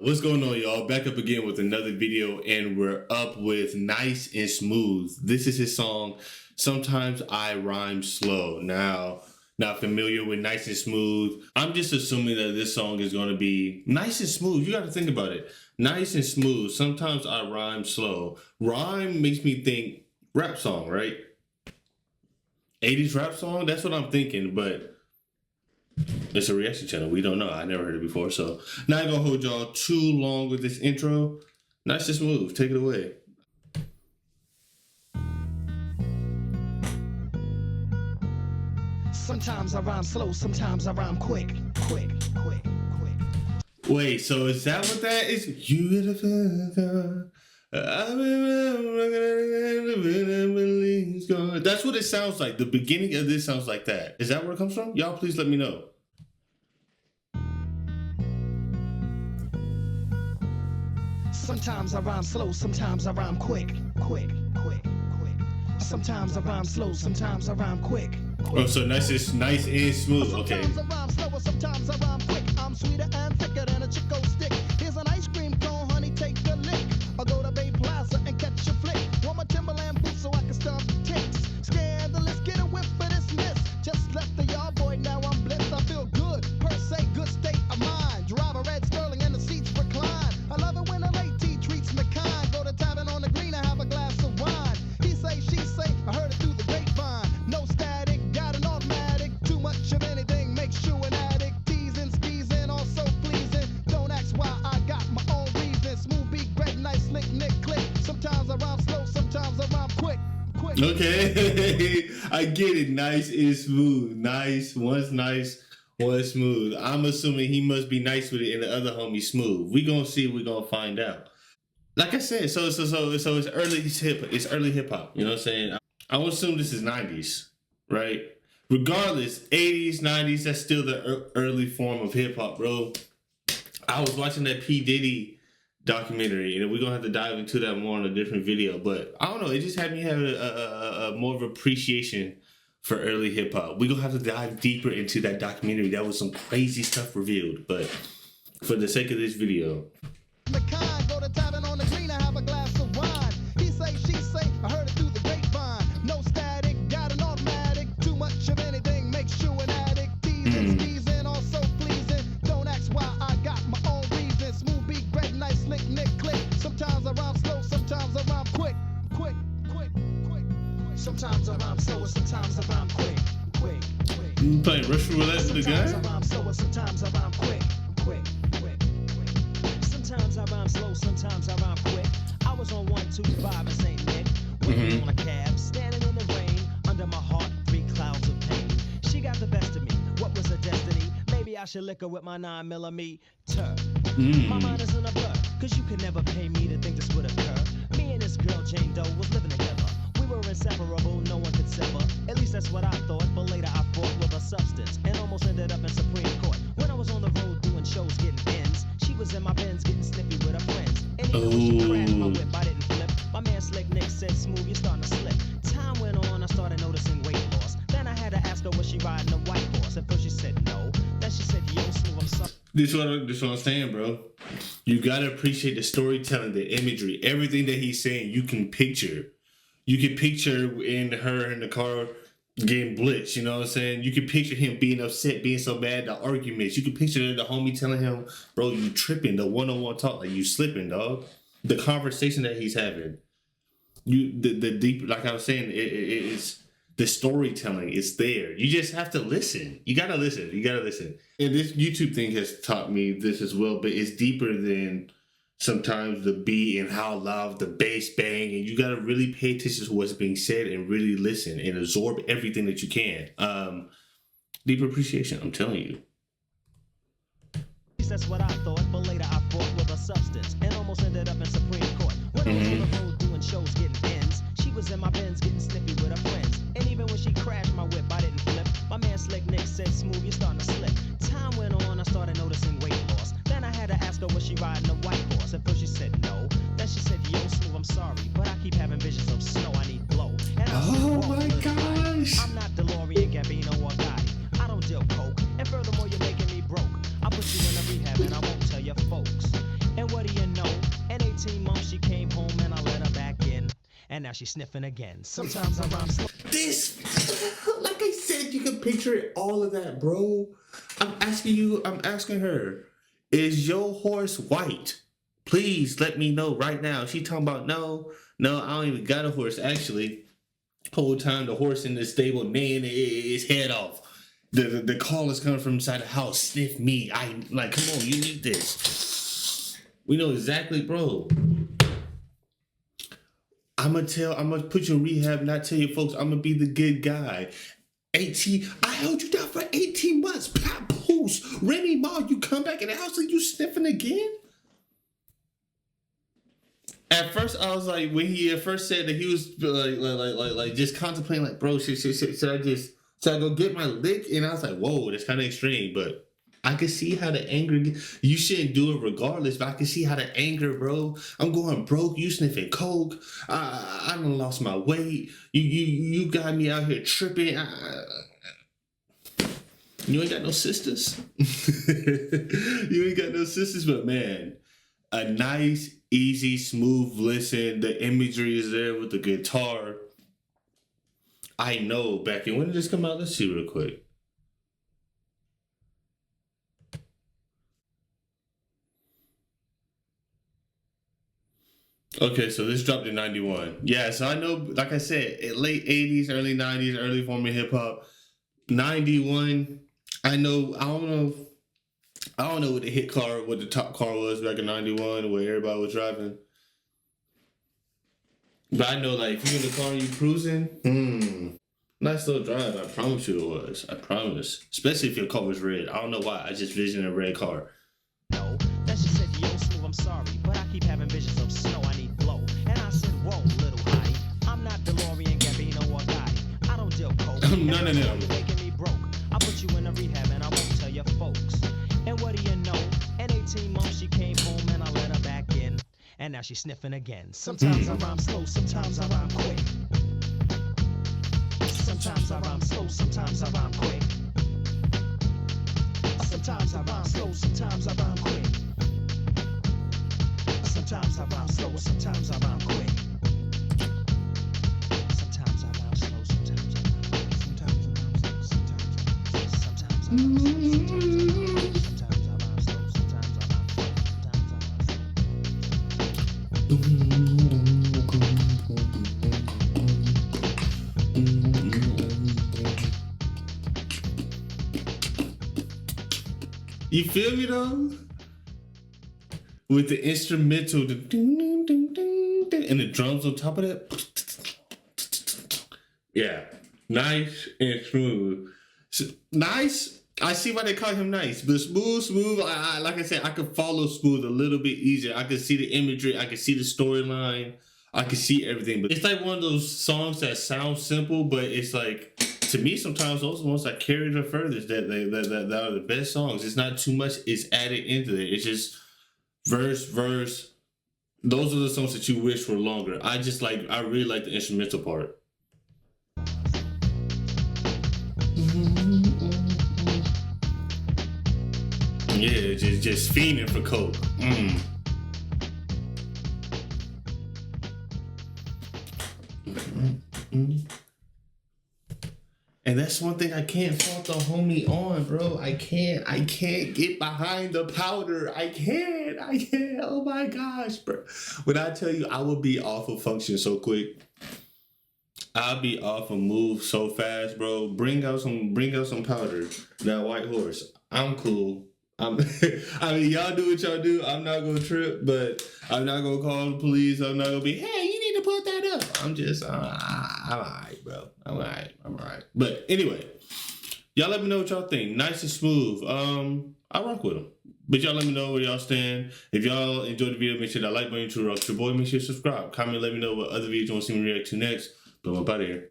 What's going on, y'all? Back up again with another video, and we're up with Nice and Smooth. This is his song, Sometimes I Rhyme Slow. Now, not familiar with Nice and Smooth. I'm just assuming that this song is going to be nice and smooth. You got to think about it. Nice and smooth. Sometimes I rhyme slow. Rhyme makes me think rap song, right? 80s rap song? That's what I'm thinking, but it's a reaction channel. We don't know. I never heard it before, so not gonna hold y'all too long with this intro. Nice and smooth. Take it away. Sometimes I rhyme slow, sometimes I rhyme quick. Wait, so is that what that is? You get a feather. That's what it sounds like. The beginning of this sounds like that. Is that where it comes from? Y'all please let me know. Sometimes I rhyme slow, sometimes I rhyme quick. Sometimes I rhyme slow, sometimes I rhyme quick. Oh, so nice and smooth. Okay. Sometimes I rhyme slow, sometimes I rhyme quick. I'm sweeter and thicker than a Chico stick. Here's an ice cream cone, honey, take a lick. I'll go to Bay Plaza and catch a flick. Want my Timberland boots so I can stomp ticks. Scandalous, get a whip for this miss. Just left the yard boy, now I'm blessed. I feel good, per se, good state of mind. Drive a red Sterling and the seats recline. I love it when a late tea treats me kind. Go to tavern on the green and have a glass of wine. He say, she say, I heard it through the grapevine. No static, got an automatic. Too much of anything makes you an addict. Teasing, skeezing, also pleasing. Don't ask why, I got my own reason. Smooth beat, great, nice, slick, nick, click. Sometimes I rhyme slow, sometimes I rhyme quick. Okay. I get it. Nice and smooth. One's nice, one's smooth. I'm assuming he must be nice with it and the other homie smooth. We gonna see, we gonna find out. Like I said, so it's early hip hop. You know what I'm saying? I would assume this is 90s, right? Regardless, 80s, 90s, that's still the early form of hip hop, bro. I was watching that P. Diddy documentary, and we're gonna have to dive into that more in a different video. But I don't know, it just had me have a more of appreciation for early hip hop. We're gonna have to dive deeper into that documentary. That was some crazy stuff revealed, but for the sake of this video. The kind, go to tavern on the green and have a glass of wine. He say, she say, I heard it through the grapevine. No static, got an automatic. Too much of anything makes you an addict. Teasing, skeezing, also pleasing. Don't ask why, I got my own reason. Smooth beat, great, nice, slick, nick, click. Sometimes I rhyme slow, sometimes I rhyme quick. Sometimes I rhyme slow, sometimes I rhyme quick. You playing Russian roulette with the guy? Sometimes I rhyme slow, sometimes I rhyme quick. Sometimes I rhyme slow, sometimes I rhyme quick. I was on 125 in St. Nick, waiting on a cab, standing in the rain. Under my heart, 3 clouds of pain. She got the best of me. What was her destiny? Maybe I should lick her with my 9mm. My mind is in a blur, cause you could never pay me to think this would occur. Me and this girl Jane Doe was living together. We were inseparable, no one could sever. At least that's what I thought, but later I fought with a substance and almost ended up in Supreme Court. When I was on the road doing shows, getting ends, she was in my Benz getting snippy with her friends. And even when she crashed my whip, I didn't flip. My man Slick Nick said, "Smooth, you're starting to slip." Time went on, I started noticing weight loss. Then I had to ask her, was she riding a white horse? At first she said no. Then she said, "Yo, Smooth, I'm sorry." This is what I'm saying, bro. You gotta appreciate the storytelling, the imagery, everything that he's saying. You can picture. You can picture in her in the car getting blitzed. You know what I'm saying? You can picture him being upset, being so bad, the arguments. You can picture the homie telling him, "Bro, you tripping." The one-on-one talk, like you slipping, dog. The conversation that he's having. The deep, like I was saying, it's the storytelling is there. You just have to listen. You gotta listen. And this YouTube thing has taught me this as well, but it's deeper than sometimes the beat and how loud the bass bang, and you gotta really pay attention to what's being said and really listen and absorb everything that you can. Deeper appreciation, I'm telling you. That's what I thought, but later I fought with a substance and almost ended up in Supreme Court. When I was on the road doing shows, getting ends, she was in my Benz getting snippy with her friends. And even when she crashed my whip, I didn't flip. My man Slick Nick said, "Smooth, you're starting to slip." Time went on, I started noticing weight loss. Then I had to ask her, was she riding a white horse? At first she said no. Then she said, "Yo, Smooth, I'm sorry, but I keep having visions of snow, I need blow." And I said, Oh "Whoa, my good gosh. night. I'm not DeLorean, Gambino, or Gotti. I don't deal coke, and furthermore, you're making me broke. I'll put you in a rehab and I won't tell your folks. And what do you know? In 18 months she came home and I let her back in. And now she's sniffing again. Sometimes I rhyme slow. This, like I said, you can picture it, all of that, bro. I'm asking her, is your horse white? Please let me know right now. She talking about, no, I don't even got a horse. Actually, whole time the horse in the stable neighing his head off. The call is coming from inside the house. Sniff me. I like, come on, you need this. We know exactly, bro. I'm gonna put you in rehab and I tell you folks, I'm gonna be the good guy. I held you down for 18 months. Papoose, Remy Ma, you come back in the house and you sniffing again? At first, I was like, when he at first said that he was like just contemplating, like, bro, should I go get my lick? And I was like, whoa, that's kind of extreme, but I could see how the anger. You shouldn't do it regardless, but I can see how the anger, bro. I'm going broke. You sniffing coke. I done lost my weight. You got me out here tripping. You ain't got no sisters. You ain't got no sisters, but man, a nice, easy, smooth listen. The imagery is there with the guitar. I know. Back in when did this come out? Let's see real quick. Okay, so this dropped in 91. Yeah, so I know, like I said, late 80s, early 90s, early form of hip hop. 91, I don't know what the top car was back in 91, where everybody was driving. But I know, like, if you in the car and you cruising, nice little drive, I promise you it was. I promise. Especially if your car was red. I don't know why, I just visioned a red car. No, that shit said, yo, Smooth, I'm sorry, but I keep having visions of snow, I need blow. And I said, whoa, little hottie, I'm not DeLorean, Gambino, or Gotti. I don't deal coke. No. You're making me broke. I'll put you in a rehab and I won't tell your folks. And what do you know? In 18 months she came home and I let her back in. And now she's sniffing again. Sometimes I rhyme slow, sometimes I rhyme quick. Sometimes I rhyme slow, sometimes I rhyme quick. Sometimes I rhyme slow, sometimes I rhyme quick. Sometimes I rhyme slow, sometimes I rhyme quick. Sometimes I rhyme slow, sometimes I rhyme quick. Sometimes I rhyme slow, sometimes I rhyme quick. Sometimes I rhyme slow, sometimes I rhyme quick. You feel me though? With the instrumental, the ding, ding, ding, ding, ding, and the drums on top of that. Yeah, nice and smooth. Nice. I see why they call him nice, but smooth. Like I said, I could follow Smooth a little bit easier. I could see the imagery. I could see the storyline. I could see everything. But it's like one of those songs that sound simple, but it's like, to me, sometimes those are the ones that carry the furthest. That are the best songs. It's not too much is added into it. It's just verse. Those are the songs that you wish were longer. I really like the instrumental part. Yeah, just fiending for coke. And that's one thing I can't fault the homie on, bro. I can't get behind the powder. I can't. Oh my gosh, bro. When I tell you I will be off of function so quick, I'll be off a move so fast, bro. Bring out some powder. That white horse. I'm cool. I mean, y'all do what y'all do. I'm not gonna trip, but I'm not gonna call the police. I'm not gonna be, hey, you need to put that up. I'm just, I'm alright, bro. I'm alright. But anyway, y'all let me know what y'all think. Nice and smooth. I rock with them. But y'all let me know where y'all stand. If y'all enjoyed the video, make sure that like button to rock your boy. Make sure you subscribe. Comment, let me know what other videos you want to see me react to next. But I'm up out of here.